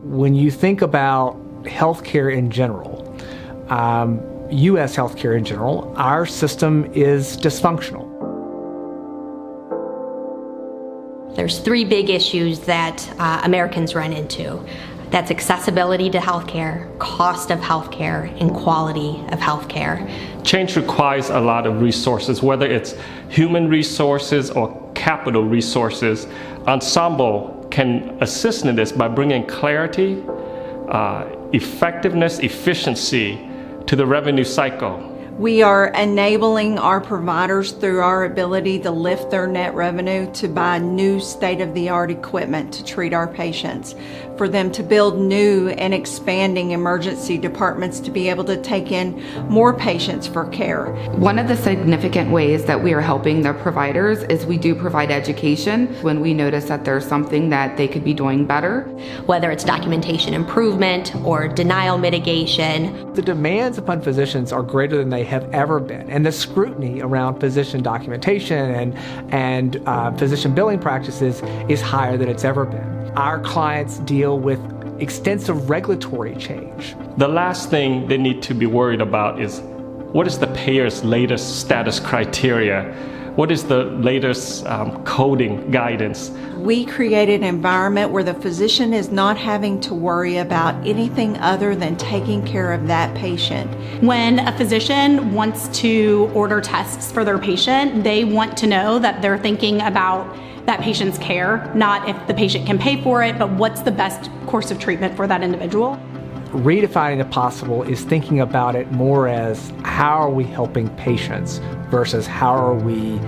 When you think about healthcare in general, U.S. healthcare in general, our system is dysfunctional. There's three big issues that Americans run into. That's accessibility to healthcare, cost of healthcare, and quality of healthcare. Change requires a lot of resources, whether it's human resources or capital resources. Ensemble can assist in this by bringing clarity, effectiveness, efficiency to the revenue cycle. We are enabling our providers through our ability to lift their net revenue to buy new state-of-the-art equipment to treat our patients, for them to build new and expanding emergency departments to be able to take in more patients for care. One of the significant ways that we are helping the providers is we do provide education when we notice that there's something that they could be doing better. Whether it's documentation improvement or denial mitigation. The demands upon physicians are greater than they have ever been, and the scrutiny around physician documentation and physician billing practices is higher than it's ever been. Our clients deal with extensive regulatory change. The last thing they need to be worried about is, what is the payer's latest status criteria? What is the latest coding guidance? We create an environment where the physician is not having to worry about anything other than taking care of that patient. When a physician wants to order tests for their patient, they want to know that they're thinking about that patient's care, not if the patient can pay for it, but what's the best course of treatment for that individual. Redefining the possible is thinking about it more as, how are we helping patients versus how are we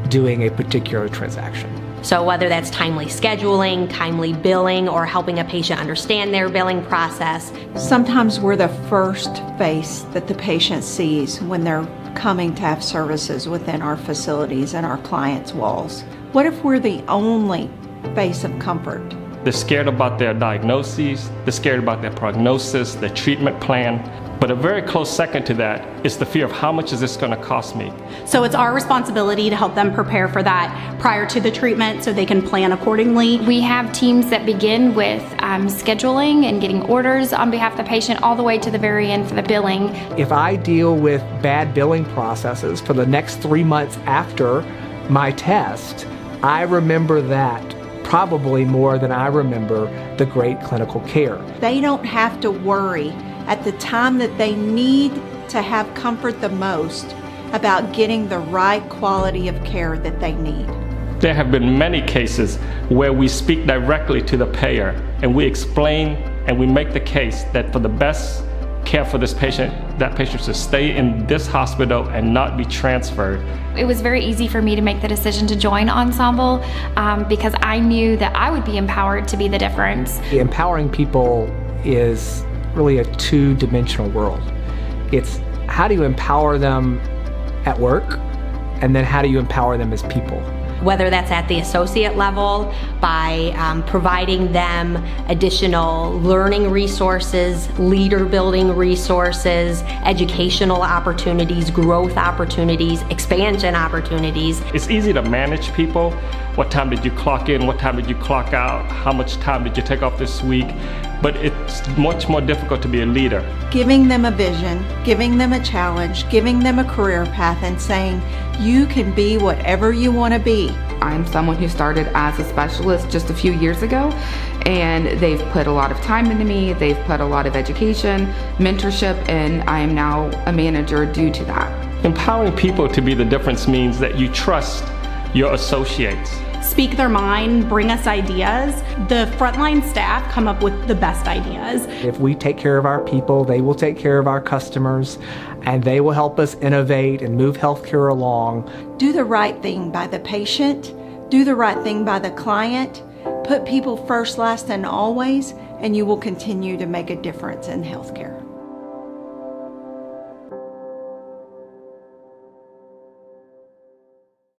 doing a particular transaction. So whether that's timely scheduling, timely billing, or helping a patient understand their billing process. Sometimes we're the first face that the patient sees when they're coming to have services within our facilities and our clients' walls. What if we're the only face of comfort? They're scared about their diagnoses, they're scared about their prognosis, their treatment plan. But a very close second to that is the fear of, how much is this going to cost me? So it's our responsibility to help them prepare for that prior to the treatment so they can plan accordingly. We have teams that begin with scheduling and getting orders on behalf of the patient all the way to the very end for the billing. If I deal with bad billing processes for the next 3 months after my test, I remember that probably more than I remember the great clinical care. They don't have to worry at the time that they need to have comfort the most about getting the right quality of care that they need. There have been many cases where we speak directly to the payer and we explain and we make the case that for the best care for this patient, that patient should stay in this hospital and not be transferred. It was very easy for me to make the decision to join Ensemble because I knew that I would be empowered to be the difference. Empowering people is really a two-dimensional world. It's, how do you empower them at work, and then how do you empower them as people? Whether that's at the associate level by providing them additional learning resources, leader building resources, educational opportunities, growth opportunities, expansion opportunities. It's easy to manage people. What time did you clock in? What time did you clock out? How much time did you take off this week? But it's much more difficult to be a leader. Giving them a vision, giving them a challenge, giving them a career path, and saying, you can be whatever you want to be. I'm someone who started as a specialist just a few years ago, and they've put a lot of time into me, they've put a lot of education, mentorship, and I am now a manager due to that. Empowering people to be the difference means that you trust your associates. Speak their mind, bring us ideas. The frontline staff come up with the best ideas. If we take care of our people, they will take care of our customers, and they will help us innovate and move healthcare along. Do the right thing by the patient, do the right thing by the client, put people first, last, and always, and you will continue to make a difference in healthcare.